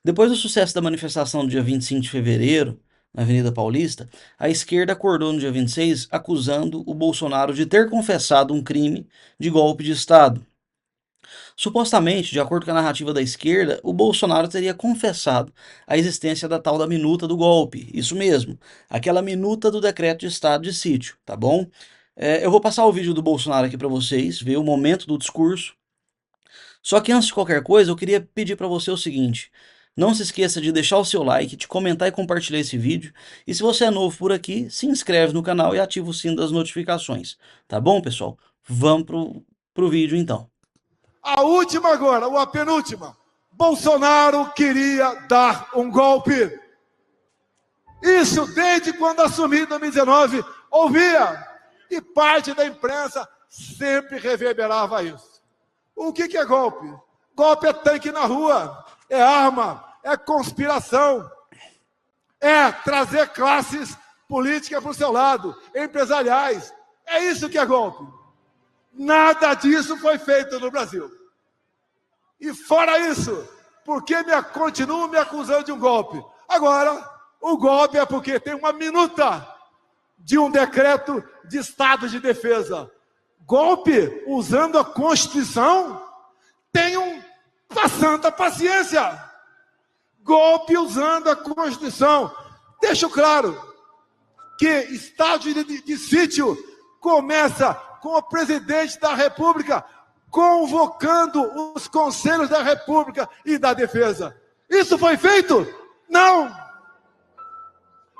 Depois do sucesso da manifestação do dia 25 de fevereiro, na Avenida Paulista, a esquerda acordou no dia 26 acusando o Bolsonaro de ter confessado um crime de golpe de Estado. Supostamente, de acordo com a narrativa da esquerda, o Bolsonaro teria confessado a existência da tal da minuta do golpe. Isso mesmo, aquela minuta do decreto de estado de sítio, tá bom? Eu vou passar o vídeo do Bolsonaro aqui para vocês, ver o momento do discurso. Só que antes de qualquer coisa, eu queria pedir para você o seguinte: não se esqueça de deixar o seu like, de comentar e compartilhar esse vídeo. E se você é novo por aqui, se inscreve no canal e ativa o sino das notificações. Tá bom, pessoal? Vamos pro vídeo então. A última agora, ou a penúltima. Bolsonaro queria dar um golpe. Isso desde quando assumiu em 2019, ouvia. E parte da imprensa sempre reverberava isso. O que é golpe? Golpe é tanque na rua, é arma, é conspiração, é trazer classes políticas para o seu lado, empresariais. É isso que é golpe. Nada disso foi feito no Brasil. E fora isso, por que continuam me acusando de um golpe? Agora, o golpe é porque tem uma minuta de um decreto de estado de defesa. Golpe usando a Constituição? Tenham santa paciência. Golpe usando a Constituição. Deixo claro que estado de sítio começa com o presidente da República convocando os conselhos da República e da Defesa. Isso foi feito? Não!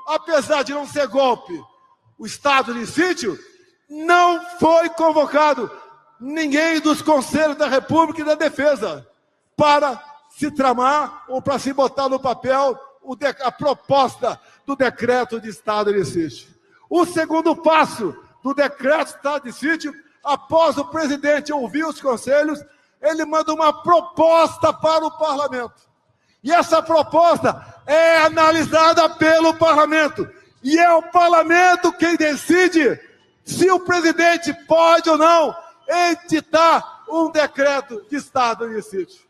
Apesar de não ser golpe, o estado de sítio não foi convocado ninguém dos conselhos da República e da Defesa para se tramar ou para se botar no papel a proposta do decreto de estado de sítio. O segundo passo do decreto de estado de sítio, após o presidente ouvir os conselhos, ele manda uma proposta para o parlamento. E essa proposta é analisada pelo parlamento. E é o parlamento quem decide se o presidente pode ou não editar um decreto de estado de sítio.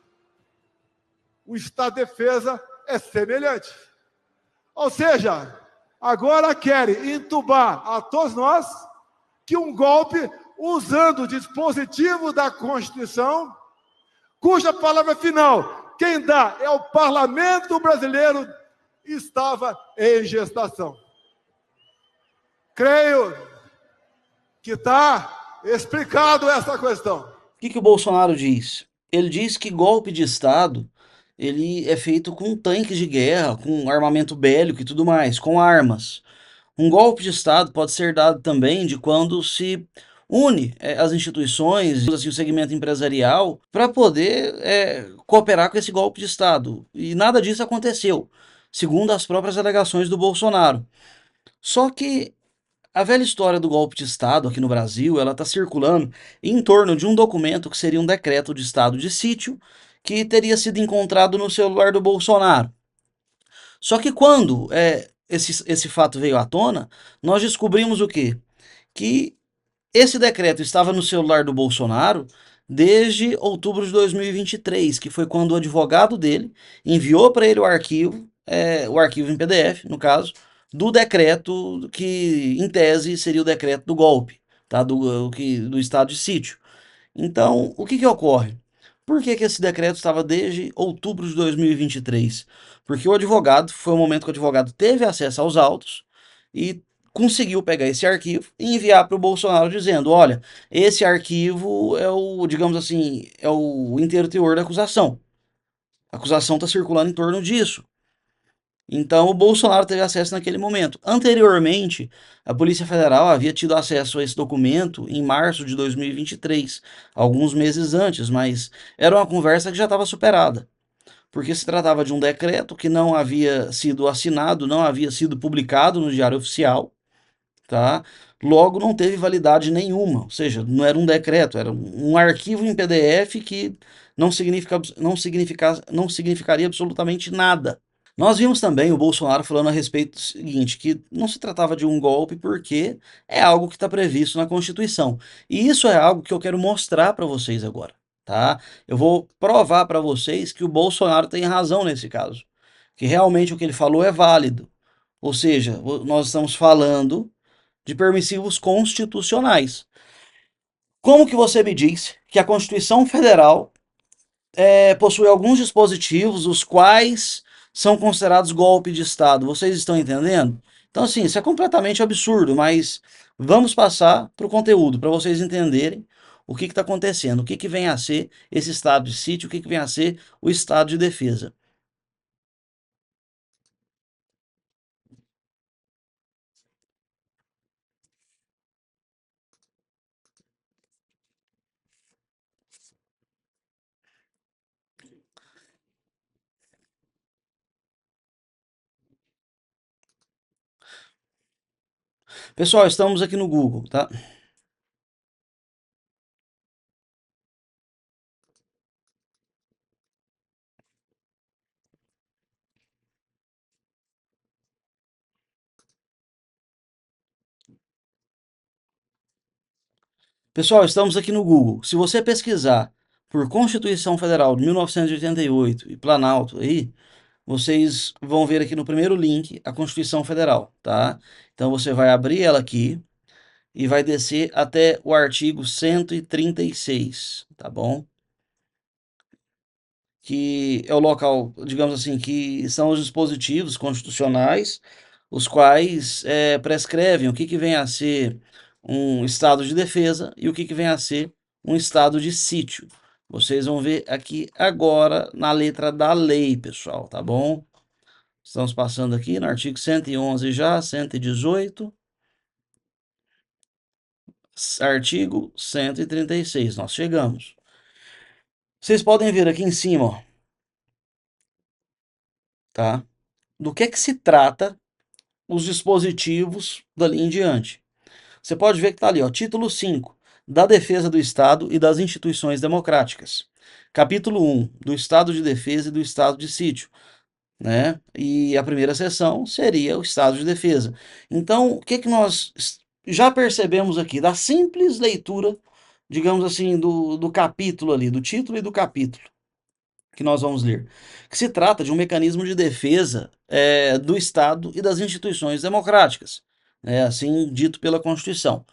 O estado de defesa é semelhante. Ou seja, agora querem entubar a todos nós que um golpe usando o dispositivo da Constituição, cuja palavra final, quem dá é o parlamento brasileiro, estava em gestação. Creio que está explicado essa questão. O que o Bolsonaro diz? Ele diz que golpe de Estado ele é feito com tanques de guerra, com armamento bélico e tudo mais, com armas. Um golpe de Estado pode ser dado também de quando se une as instituições, assim, o segmento empresarial, para poder cooperar com esse golpe de Estado. E nada disso aconteceu, segundo as próprias alegações do Bolsonaro. Só que a velha história do golpe de Estado aqui no Brasil, ela está circulando em torno de um documento que seria um decreto de estado de sítio que teria sido encontrado no celular do Bolsonaro. Só que quando esse fato veio à tona, nós descobrimos o quê? Que esse decreto estava no celular do Bolsonaro desde outubro de 2023, que foi quando o advogado dele enviou para ele o arquivo em PDF, no caso, do decreto que, em tese, seria o decreto do golpe, tá? Do estado de sítio. Então, o que ocorre? Por que esse decreto estava desde outubro de 2023? Porque o advogado, foi o momento que o advogado teve acesso aos autos e conseguiu pegar esse arquivo e enviar para o Bolsonaro dizendo, olha, esse arquivo é o, digamos assim, é o inteiro teor da acusação. A acusação está circulando em torno disso. Então o Bolsonaro teve acesso naquele momento. Anteriormente, a Polícia Federal havia tido acesso a esse documento em março de 2023, alguns meses antes, mas era uma conversa que já estava superada, porque se tratava de um decreto que não havia sido assinado, não havia sido publicado no Diário Oficial, tá? Logo não teve validade nenhuma, ou seja, não era um decreto, era um arquivo em PDF que não significaria absolutamente nada. Nós vimos também o Bolsonaro falando a respeito do seguinte, que não se tratava de um golpe porque é algo que está previsto na Constituição. E isso é algo que eu quero mostrar para vocês agora, tá? Eu vou provar para vocês que o Bolsonaro tem razão nesse caso, que realmente o que ele falou é válido. Ou seja, nós estamos falando de permissivos constitucionais. Como que você me diz que a Constituição Federal possui alguns dispositivos os quais são considerados golpe de Estado? Vocês estão entendendo? Então, assim, isso é completamente absurdo, mas vamos passar para o conteúdo, para vocês entenderem o que está acontecendo, o que vem a ser esse estado de sítio, o que vem a ser o estado de defesa. Pessoal, estamos aqui no Google, tá? Pessoal, estamos aqui no Google. Se você pesquisar por Constituição Federal de 1988 e Planalto aí, vocês vão ver aqui no primeiro link a Constituição Federal, tá? Então você vai abrir ela aqui e vai descer até o artigo 136, tá bom? Que é o local, digamos assim, que são os dispositivos constitucionais, os quais prescrevem o que vem a ser um estado de defesa e o que vem a ser um estado de sítio. Vocês vão ver aqui agora na letra da lei, pessoal, tá bom? Estamos passando aqui no artigo 111 já, 118, artigo 136. Nós chegamos. Vocês podem ver aqui em cima, ó, tá? Do que se trata os dispositivos dali em diante. Você pode ver que está ali, ó, título 5, da defesa do Estado e das instituições democráticas. Capítulo 1, do Estado de defesa e do Estado de sítio, né? E a primeira seção seria o Estado de defesa. Então, o que nós já percebemos aqui da simples leitura, digamos assim, do capítulo ali, do título e do capítulo que nós vamos ler, que se trata de um mecanismo de defesa do Estado e das instituições democráticas, assim dito pela Constituição.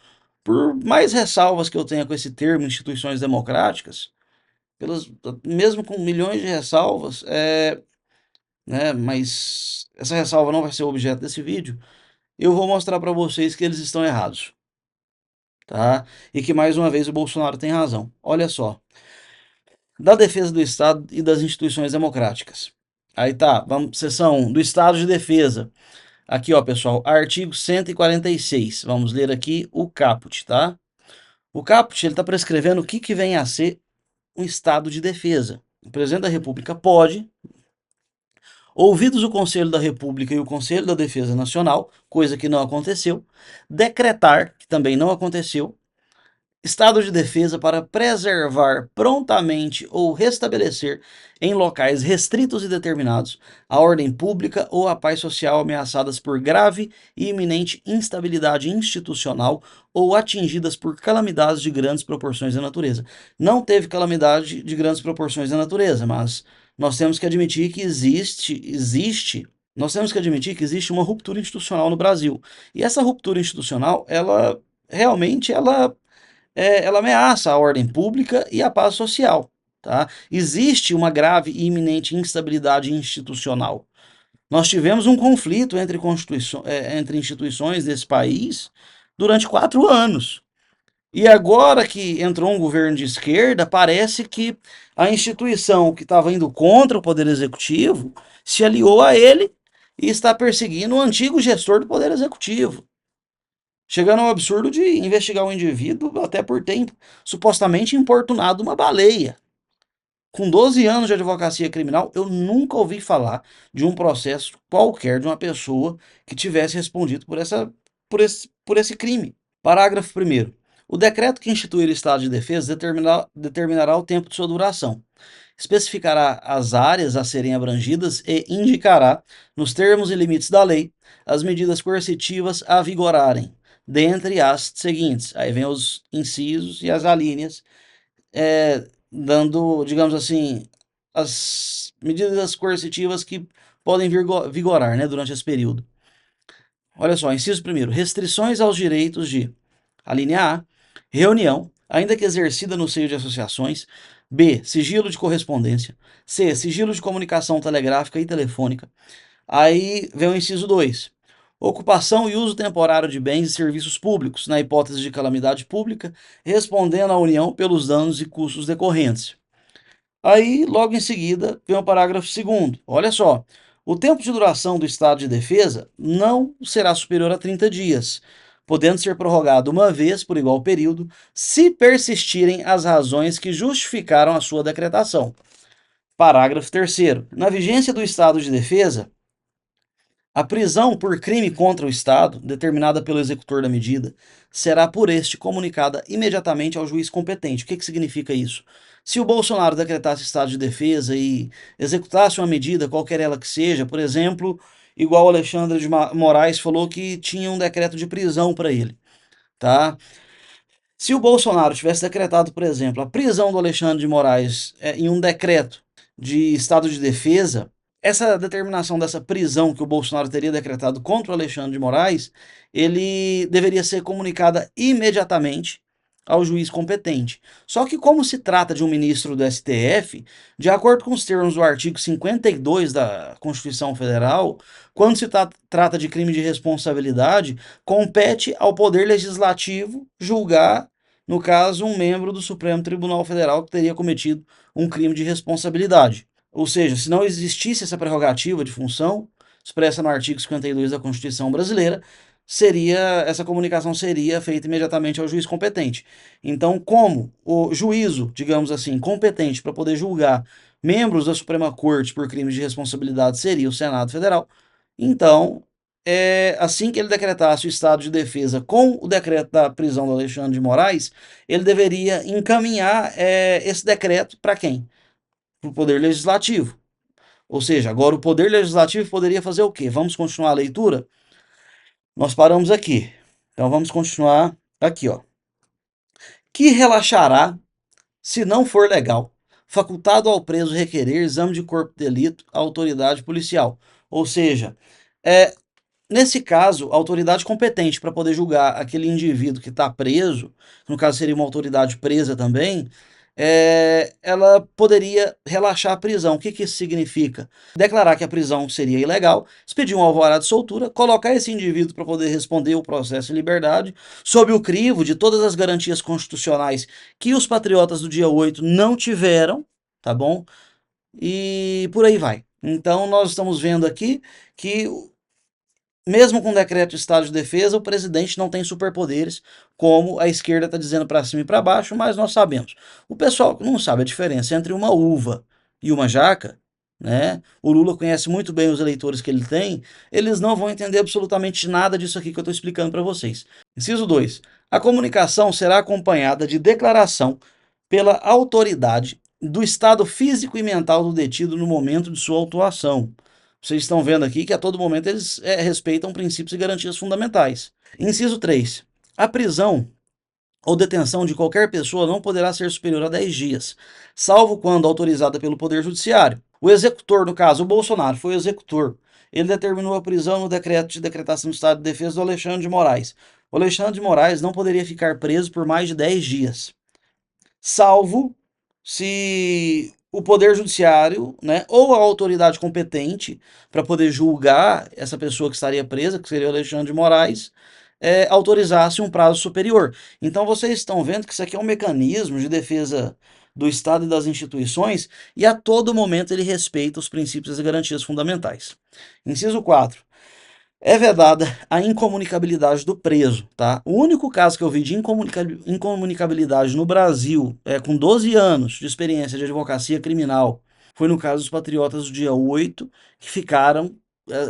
Por mais ressalvas que eu tenha com esse termo, instituições democráticas, mesmo com milhões de ressalvas, né, mas essa ressalva não vai ser o objeto desse vídeo, eu vou mostrar para vocês que eles estão errados, tá? E que mais uma vez o Bolsonaro tem razão. Olha só, da defesa do Estado e das instituições democráticas. Aí tá, vamos, seção 1, do Estado de Defesa. Aqui, ó, pessoal, artigo 146. Vamos ler aqui o caput, tá? O caput, ele está prescrevendo o que vem a ser um Estado de Defesa. O presidente da República pode, ouvidos o Conselho da República e o Conselho da Defesa Nacional, coisa que não aconteceu, decretar, que também não aconteceu, estado de defesa para preservar prontamente ou restabelecer em locais restritos e determinados a ordem pública ou a paz social ameaçadas por grave e iminente instabilidade institucional ou atingidas por calamidades de grandes proporções da natureza. Não teve calamidade de grandes proporções da natureza, mas nós temos que admitir que nós temos que admitir que existe uma ruptura institucional no Brasil. E essa ruptura institucional, ela realmente ela ameaça a ordem pública e a paz social. Tá? Existe uma grave e iminente instabilidade institucional. Nós tivemos um conflito entre instituições desse país durante 4 anos. E agora que entrou um governo de esquerda, parece que a instituição que estava indo contra o Poder Executivo se aliou a ele e está perseguindo o antigo gestor do Poder Executivo, chegando ao absurdo de investigar o indivíduo até por ter supostamente importunado uma baleia. Com 12 anos de advocacia criminal, eu nunca ouvi falar de um processo qualquer de uma pessoa que tivesse respondido por esse crime. Parágrafo 1º. O decreto que instituir o estado de defesa determinará o tempo de sua duração, especificará as áreas a serem abrangidas e indicará, nos termos e limites da lei, as medidas coercitivas a vigorarem, dentre as seguintes. Aí vem os incisos e as alíneas dando, digamos assim, as medidas coercitivas que podem vigorar, né, durante esse período. Olha só, inciso primeiro, restrições aos direitos de, a linha A, reunião, ainda que exercida no seio de associações. B, sigilo de correspondência. C, sigilo de comunicação telegráfica e telefônica. Aí vem o inciso 2. Ocupação e uso temporário de bens e serviços públicos, na hipótese de calamidade pública, respondendo à União pelos danos e custos decorrentes. Aí, logo em seguida, vem o parágrafo segundo. Olha só. O tempo de duração do estado de defesa não será superior a 30 dias, podendo ser prorrogado uma vez por igual período, se persistirem as razões que justificaram a sua decretação. Parágrafo terceiro. Na vigência do estado de defesa, a prisão por crime contra o Estado, determinada pelo executor da medida, será por este comunicada imediatamente ao juiz competente. O que significa isso? Se o Bolsonaro decretasse estado de defesa e executasse uma medida, qualquer ela que seja, por exemplo, igual o Alexandre de Moraes falou que tinha um decreto de prisão para ele, tá? Se o Bolsonaro tivesse decretado, por exemplo, a prisão do Alexandre de Moraes em um decreto de estado de defesa, essa determinação dessa prisão que o Bolsonaro teria decretado contra o Alexandre de Moraes, ele deveria ser comunicada imediatamente ao juiz competente. Só que como se trata de um ministro do STF, de acordo com os termos do artigo 52 da Constituição Federal, quando se trata de crime de responsabilidade, compete ao Poder Legislativo julgar, no caso, um membro do Supremo Tribunal Federal que teria cometido um crime de responsabilidade. Ou seja, se não existisse essa prerrogativa de função expressa no artigo 52 da Constituição brasileira, essa comunicação seria feita imediatamente ao juiz competente. Então, como o juízo, digamos assim, competente para poder julgar membros da Suprema Corte por crimes de responsabilidade seria o Senado Federal, então, assim que ele decretasse o estado de defesa com o decreto da prisão do Alexandre de Moraes, ele deveria encaminhar esse decreto para quem? Para o Poder Legislativo. Ou seja, agora o Poder Legislativo poderia fazer o quê? Vamos continuar a leitura? Nós paramos aqui. Então vamos continuar aqui, ó. Que relaxará, se não for legal, facultado ao preso requerer exame de corpo de delito à autoridade policial. Ou seja, é, nesse caso, a autoridade competente para poder julgar aquele indivíduo que está preso, que no caso seria uma autoridade presa também, ela poderia relaxar a prisão. O que isso significa? Declarar que a prisão seria ilegal, expedir um alvará de soltura, colocar esse indivíduo para poder responder o processo em liberdade, sob o crivo de todas as garantias constitucionais que os patriotas do dia 8 não tiveram, tá bom? E por aí vai. Então, nós estamos vendo aqui que mesmo com o decreto de estado de defesa, o presidente não tem superpoderes, como a esquerda está dizendo para cima e para baixo, mas nós sabemos. O pessoal que não sabe a diferença entre uma uva e uma jaca, né? O Lula conhece muito bem os eleitores que ele tem, eles não vão entender absolutamente nada disso aqui que eu estou explicando para vocês. Inciso 2. A comunicação será acompanhada de declaração pela autoridade do estado físico e mental do detido no momento de sua autuação. Vocês estão vendo aqui que a todo momento eles respeitam princípios e garantias fundamentais. Inciso 3. A prisão ou detenção de qualquer pessoa não poderá ser superior a 10 dias, salvo quando autorizada pelo Poder Judiciário. O executor, no caso, o Bolsonaro, foi o executor. Ele determinou a prisão no decreto de decretação do estado de defesa do Alexandre de Moraes. O Alexandre de Moraes não poderia ficar preso por mais de 10 dias, salvo se o Poder Judiciário, né, ou a autoridade competente para poder julgar essa pessoa que estaria presa, que seria o Alexandre de Moraes, autorizasse um prazo superior. Então vocês estão vendo que isso aqui é um mecanismo de defesa do Estado e das instituições e a todo momento ele respeita os princípios e garantias fundamentais. Inciso 4. É vedada a incomunicabilidade do preso, tá? O único caso que eu vi de incomunicabilidade no Brasil, com 12 anos de experiência de advocacia criminal, foi no caso dos patriotas do dia 8, que ficaram,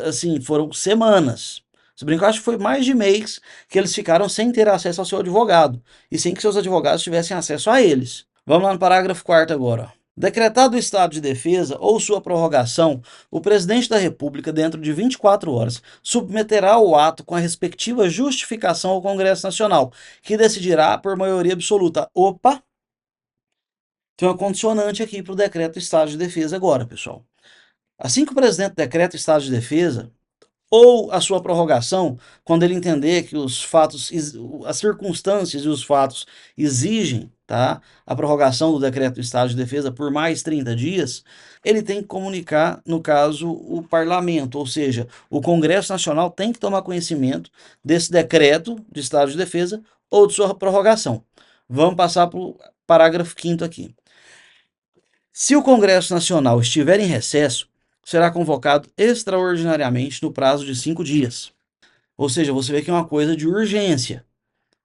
assim, foram semanas. Se brincar, acho que foi mais de mês que eles ficaram sem ter acesso ao seu advogado, e sem que seus advogados tivessem acesso a eles. Vamos lá no parágrafo 4 agora. Decretado o estado de defesa ou sua prorrogação, o presidente da República, dentro de 24 horas, submeterá o ato com a respectiva justificação ao Congresso Nacional, que decidirá por maioria absoluta. Opa! Tem uma condicionante aqui para o decreto de estado de defesa agora, pessoal. Assim que o presidente decreta o estado de defesa, ou a sua prorrogação, quando ele entender que os fatos, as circunstâncias e os fatos exigem, tá, a prorrogação do decreto de estado de defesa por mais 30 dias, ele tem que comunicar, no caso, o parlamento, ou seja, o Congresso Nacional tem que tomar conhecimento desse decreto de estado de defesa ou de sua prorrogação. Vamos passar para o parágrafo 5º aqui. Se o Congresso Nacional estiver em recesso, será convocado extraordinariamente no prazo de 5 dias. Ou seja, você vê que é uma coisa de urgência.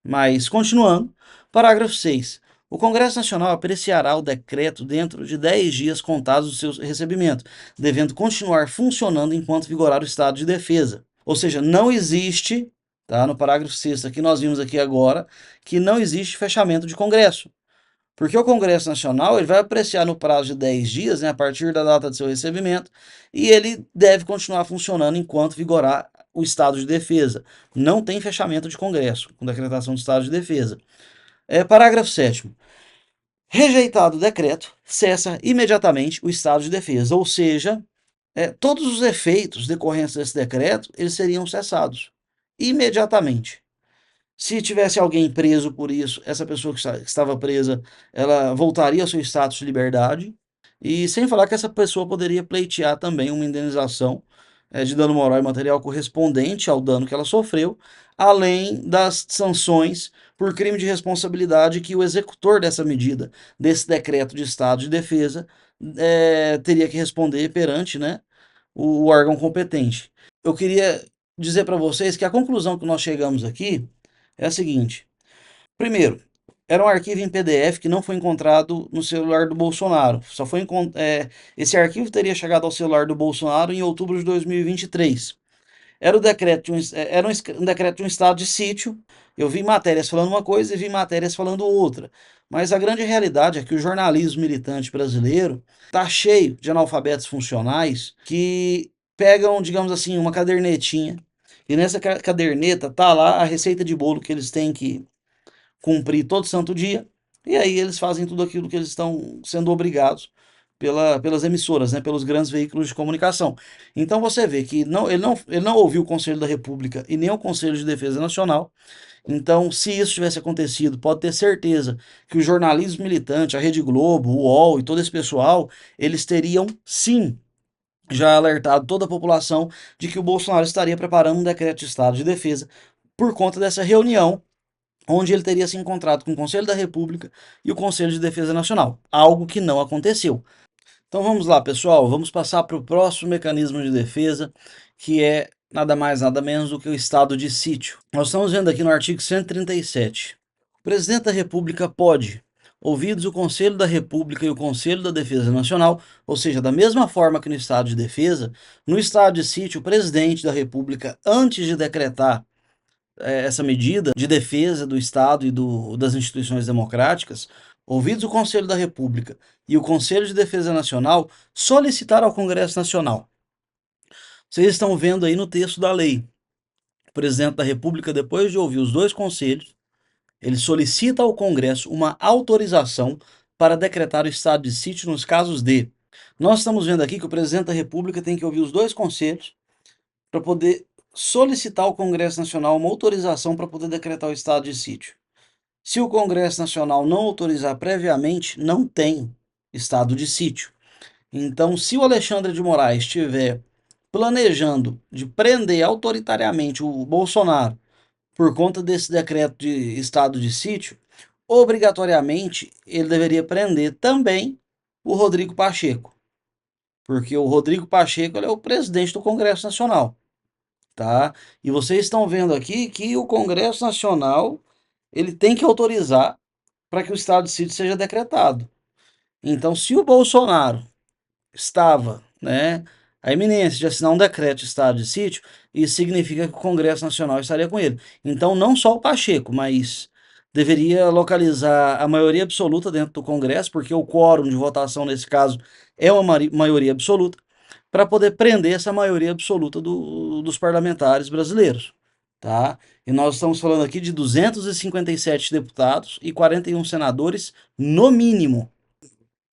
Mas, continuando, parágrafo 6. O Congresso Nacional apreciará o decreto dentro de 10 dias contados do seu recebimento, devendo continuar funcionando enquanto vigorar o estado de defesa. Ou seja, não existe, tá, no parágrafo 6 que nós vimos aqui agora, que não existe fechamento de Congresso. Porque o Congresso Nacional ele vai apreciar no prazo de 10 dias, né, a partir da data de seu recebimento, e ele deve continuar funcionando enquanto vigorar o estado de defesa. Não tem fechamento de Congresso com decretação de estado de defesa. Parágrafo 7º. Rejeitado o decreto, cessa imediatamente o estado de defesa, ou seja, todos os efeitos decorrentes desse decreto eles seriam cessados imediatamente. Se tivesse alguém preso por isso, essa pessoa que estava presa, ela voltaria ao seu status de liberdade. E sem falar que essa pessoa poderia pleitear também uma indenização de dano moral e material correspondente ao dano que ela sofreu, além das sanções por crime de responsabilidade que o executor dessa medida, desse decreto de estado de defesa, teria que responder perante, né, o órgão competente. Eu queria dizer para vocês que a conclusão que nós chegamos aqui é a seguinte: primeiro, era um arquivo em PDF que não foi encontrado no celular do Bolsonaro. Esse arquivo teria chegado ao celular do Bolsonaro em outubro de 2023. Era um decreto de um estado de sítio. Eu vi matérias falando uma coisa e vi matérias falando outra. Mas a grande realidade é que o jornalismo militante brasileiro está cheio de analfabetos funcionais que pegam, digamos assim, uma cadernetinha e nessa caderneta tá lá a receita de bolo que eles têm que cumprir todo santo dia, e aí eles fazem tudo aquilo que eles estão sendo obrigados pelas emissoras, né, pelos grandes veículos de comunicação. Então você vê que ele não ouviu o Conselho da República e nem o Conselho de Defesa Nacional. Então, se isso tivesse acontecido, pode ter certeza que o jornalismo militante, a Rede Globo, o UOL e todo esse pessoal, eles teriam sim já alertado toda a população de que o Bolsonaro estaria preparando um decreto de estado de defesa por conta dessa reunião onde ele teria se encontrado com o Conselho da República e o Conselho de Defesa Nacional, algo que não aconteceu. Então vamos lá, pessoal, vamos passar para o próximo mecanismo de defesa, que é nada mais, nada menos do que o estado de sítio. Nós estamos vendo aqui no artigo 137. O presidente da República pode, ouvidos o Conselho da República e o Conselho da Defesa Nacional, ou seja, da mesma forma que no estado de defesa, no estado de sítio, o presidente da República, antes de decretar essa medida de defesa do Estado e das instituições democráticas, ouvidos o Conselho da República e o Conselho de Defesa Nacional, solicitar ao Congresso Nacional. Vocês estão vendo aí no texto da lei. O presidente da República, depois de ouvir os dois conselhos, ele solicita ao Congresso uma autorização para decretar o estado de sítio nos casos de. Nós estamos vendo aqui que o presidente da República tem que ouvir os dois conselhos para poder solicitar ao Congresso Nacional uma autorização para poder decretar o estado de sítio. Se o Congresso Nacional não autorizar previamente, não tem estado de sítio. Então, se o Alexandre de Moraes estiver planejando de prender autoritariamente o Bolsonaro por conta desse decreto de estado de sítio, obrigatoriamente ele deveria prender também o Rodrigo Pacheco, porque o Rodrigo Pacheco ele é o presidente do Congresso Nacional, tá? E vocês estão vendo aqui que o Congresso Nacional ele tem que autorizar para que o estado de sítio seja decretado. Então, se o Bolsonaro estava, né, a iminência de assinar um decreto de estado de sítio, isso significa que o Congresso Nacional estaria com ele. Então, não só o Pacheco, mas deveria localizar a maioria absoluta dentro do Congresso, porque o quórum de votação nesse caso é uma maioria absoluta, para poder prender essa maioria absoluta dos parlamentares brasileiros, tá? E nós estamos falando aqui de 257 deputados e 41 senadores, no mínimo.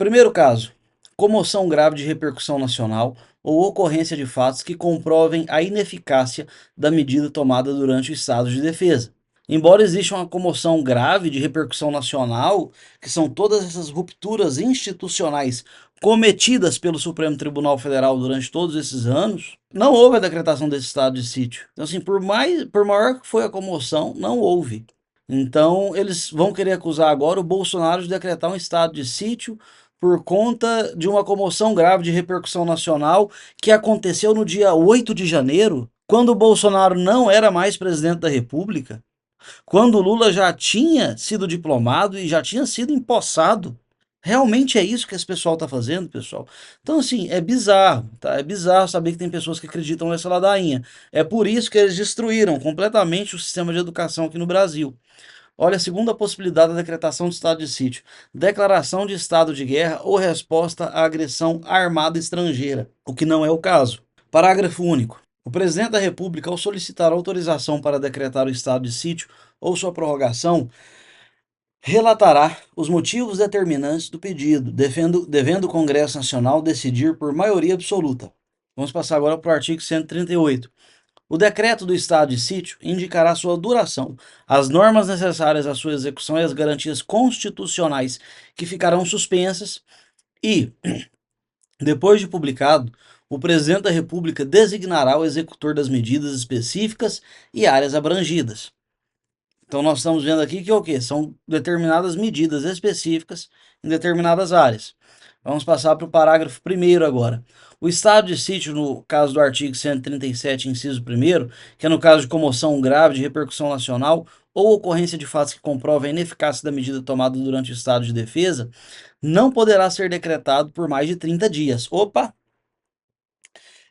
Primeiro caso, comoção grave de repercussão nacional ou ocorrência de fatos que comprovem a ineficácia da medida tomada durante o estado de defesa. Embora exista uma comoção grave de repercussão nacional, que são todas essas rupturas institucionais cometidas pelo Supremo Tribunal Federal durante todos esses anos, não houve a decretação desse estado de sítio. Então, assim, por maior que foi a comoção, não houve. Então, eles vão querer acusar agora o Bolsonaro de decretar um estado de sítio por conta de uma comoção grave de repercussão nacional que aconteceu no dia 8 de janeiro, quando o Bolsonaro não era mais presidente da República, quando o Lula já tinha sido diplomado e já tinha sido empossado. Realmente é isso que esse pessoal está fazendo, pessoal? Então, assim, é bizarro, tá? É bizarro saber que tem pessoas que acreditam nessa ladainha. É por isso que eles destruíram completamente o sistema de educação aqui no Brasil. Olha, a segunda possibilidade da decretação de estado de sítio: declaração de estado de guerra ou resposta à agressão armada estrangeira, o que não é o caso. Parágrafo único. O presidente da República, ao solicitar autorização para decretar o estado de sítio ou sua prorrogação, relatará os motivos determinantes do pedido, devendo o Congresso Nacional decidir por maioria absoluta. Vamos passar agora para o artigo 138. O decreto do estado de sítio indicará sua duração, as normas necessárias à sua execução e as garantias constitucionais que ficarão suspensas e, depois de publicado, o presidente da República designará o executor das medidas específicas e áreas abrangidas. Então nós estamos vendo aqui que é o quê? São determinadas medidas específicas em determinadas áreas. Vamos passar para o parágrafo 1º agora. O estado de sítio, no caso do artigo 137, inciso 1º, que é no caso de comoção grave de repercussão nacional ou ocorrência de fatos que comprovem a ineficácia da medida tomada durante o estado de defesa, não poderá ser decretado por mais de 30 dias. Opa!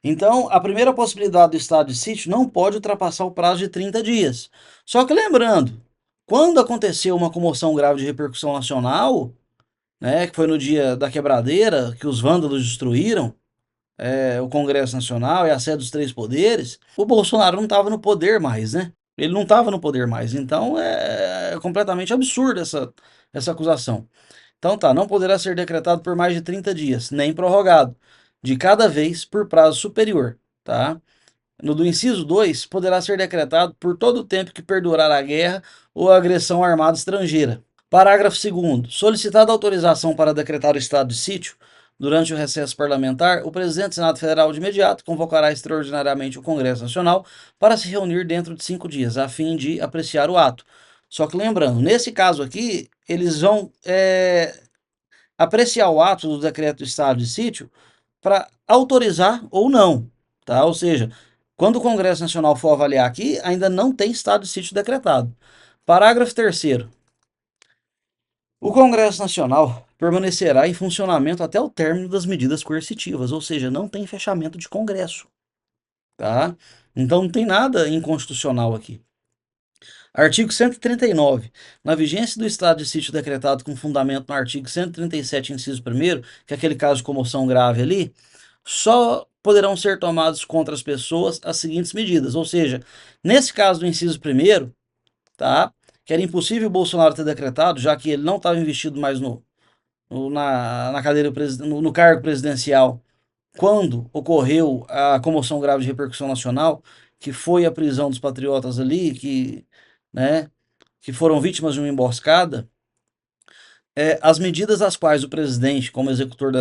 Então, a primeira possibilidade do estado de sítio não pode ultrapassar o prazo de 30 dias. Só que lembrando, quando aconteceu uma comoção grave de repercussão nacional, né, que foi no dia da quebradeira, que os vândalos destruíram o Congresso Nacional e a sede dos três poderes, o Bolsonaro não estava no poder mais, né? Ele não estava no poder mais. Então, é completamente absurda essa acusação. Então tá, não poderá ser decretado por mais de 30 dias, nem prorrogado, de cada vez por prazo superior, tá? No do inciso 2, poderá ser decretado por todo o tempo que perdurar a guerra ou a agressão armada estrangeira. Parágrafo 2º. Solicitada autorização para decretar o estado de sítio, durante o recesso parlamentar, o presidente do Senado Federal de imediato convocará extraordinariamente o Congresso Nacional para se reunir dentro de 5 dias, a fim de apreciar o ato. Só que lembrando, nesse caso aqui, eles vão apreciar o ato do decreto do estado de sítio para autorizar ou não, tá? Ou seja, quando o Congresso Nacional for avaliar aqui, ainda não tem estado de sítio decretado. Parágrafo 3º. O Congresso Nacional permanecerá em funcionamento até o término das medidas coercitivas, ou seja, não tem fechamento de Congresso, tá? Então não tem nada inconstitucional aqui. Artigo 139. Na vigência do estado de sítio decretado com fundamento no artigo 137, inciso 1º, que é aquele caso de comoção grave ali, só poderão ser tomados contra as pessoas as seguintes medidas. Ou seja, nesse caso do inciso 1º, tá? Que era impossível o Bolsonaro ter decretado, já que ele não estava investido mais na cadeira no cargo presidencial quando ocorreu a comoção grave de repercussão nacional, que foi a prisão dos patriotas ali, né, que foram vítimas de uma emboscada. As medidas às quais o presidente, como executor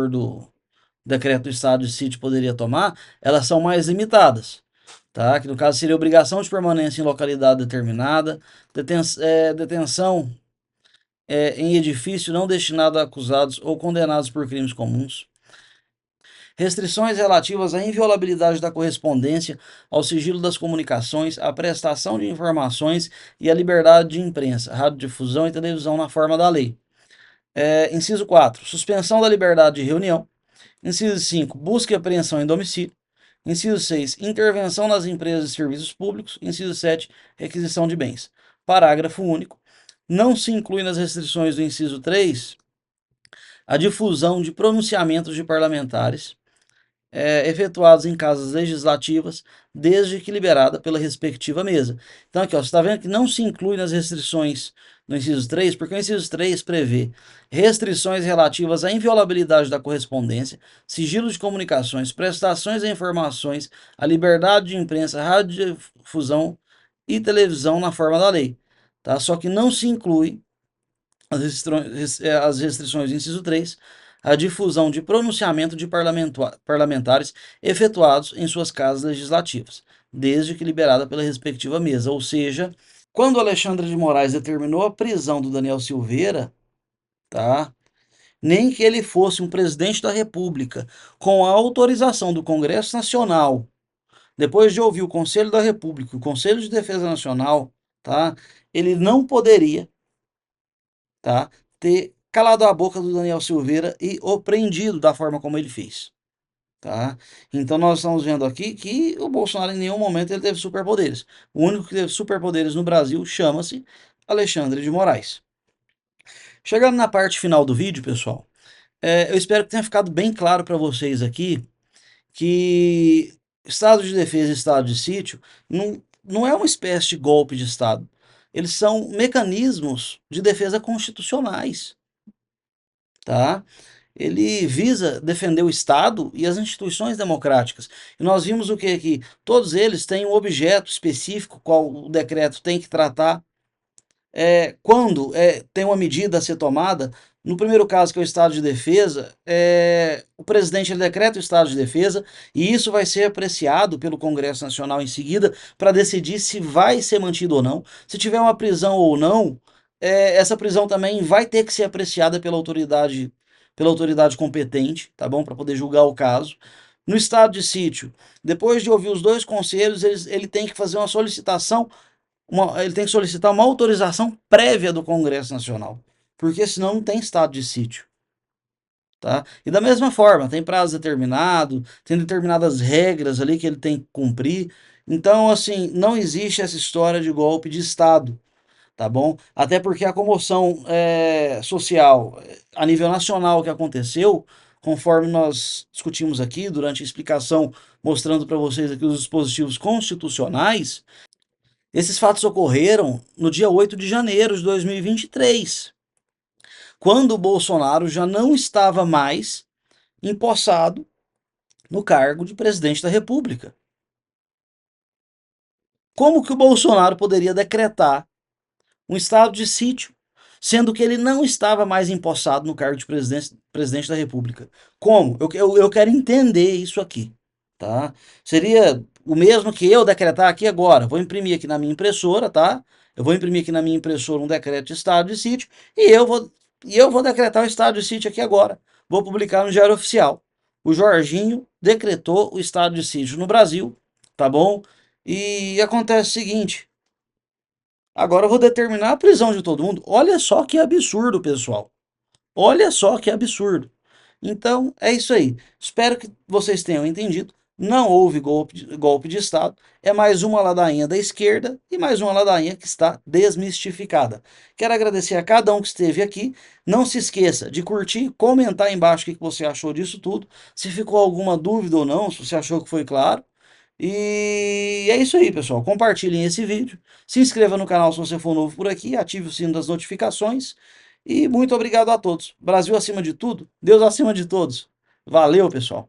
do decreto do estado de sítio poderia tomar, elas são mais limitadas, tá? Que no caso seria obrigação de permanência em localidade determinada, detenção em edifício não destinado a acusados ou condenados por crimes comuns, restrições relativas à inviolabilidade da correspondência, ao sigilo das comunicações, à prestação de informações e à liberdade de imprensa, radiodifusão e televisão na forma da lei. Inciso 4. Suspensão da liberdade de reunião. Inciso 5. Busca e apreensão em domicílio. Inciso 6. Intervenção nas empresas e serviços públicos. Inciso 7. Requisição de bens. Parágrafo único. Não se inclui nas restrições do inciso 3 a difusão de pronunciamentos de parlamentares, efetuados em casas legislativas, desde que liberada pela respectiva mesa. Então, aqui, ó, você está vendo que não se inclui nas restrições do inciso 3, porque o inciso 3 prevê restrições relativas à inviolabilidade da correspondência, sigilo de comunicações, prestações de informações, a liberdade de imprensa, radiodifusão e televisão na forma da lei. Tá? Só que não se inclui as restrições do inciso 3, a difusão de pronunciamento de parlamentares efetuados em suas casas legislativas, desde que liberada pela respectiva mesa. Ou seja, quando Alexandre de Moraes determinou a prisão do Daniel Silveira, tá? Nem que ele fosse um presidente da República, com a autorização do Congresso Nacional, depois de ouvir o Conselho da República, o Conselho de Defesa Nacional, tá? Ele não poderia, tá? Ter calado a boca do Daniel Silveira e o prendido da forma como ele fez, tá? Então nós estamos vendo aqui que o Bolsonaro em nenhum momento ele teve superpoderes. O único que teve superpoderes no Brasil chama-se Alexandre de Moraes. Chegando na parte final do vídeo, pessoal, eu espero que tenha ficado bem claro para vocês aqui que estado de defesa e estado de sítio não é uma espécie de golpe de Estado. Eles são mecanismos de defesa constitucionais, tá? Ele visa defender o Estado e as instituições democráticas. E nós vimos o que aqui? Todos eles têm um objeto específico, qual o decreto tem que tratar. Quando tem uma medida a ser tomada, no primeiro caso, que é o estado de defesa, o presidente ele decreta o estado de defesa e isso vai ser apreciado pelo Congresso Nacional em seguida para decidir se vai ser mantido ou não. Se tiver uma prisão ou não, essa prisão também vai ter que ser apreciada pela autoridade competente, tá bom? Para poder julgar o caso. No estado de sítio, depois de ouvir os dois conselhos, ele tem que fazer uma solicitação ele tem que solicitar uma autorização prévia do Congresso Nacional, porque senão não tem estado de sítio. Tá? E da mesma forma, tem prazo determinado, tem determinadas regras ali que ele tem que cumprir. Então, assim, não existe essa história de golpe de Estado, tá bom? Até porque a comoção social a nível nacional que aconteceu, conforme nós discutimos aqui durante a explicação, mostrando para vocês aqui os dispositivos constitucionais, esses fatos ocorreram no dia 8 de janeiro de 2023, quando o Bolsonaro já não estava mais empossado no cargo de presidente da República. Como que o Bolsonaro poderia decretar um estado de sítio, sendo que ele não estava mais empossado no cargo de presidente da República? Como? Eu quero entender isso aqui. Tá? Seria o mesmo que eu decretar aqui agora. Vou imprimir aqui na minha impressora, tá? Eu vou imprimir aqui na minha impressora um decreto de estado de sítio e eu vou decretar o estado de sítio aqui agora. Vou publicar no Diário Oficial. O Jorginho decretou o estado de sítio no Brasil, tá bom? E acontece o seguinte, agora eu vou determinar a prisão de todo mundo. Olha só que absurdo, pessoal. Olha só que absurdo. Então, é isso aí. Espero que vocês tenham entendido. Não houve golpe de Estado. É mais uma ladainha da esquerda e mais uma ladainha que está desmistificada. Quero agradecer a cada um que esteve aqui. Não se esqueça de curtir, comentar aí embaixo o que você achou disso tudo. Se ficou alguma dúvida ou não, se você achou que foi claro. E é isso aí, pessoal. Compartilhem esse vídeo. Se inscreva no canal se você for novo por aqui. Ative o sino das notificações. E muito obrigado a todos. Brasil acima de tudo, Deus acima de todos. Valeu, pessoal.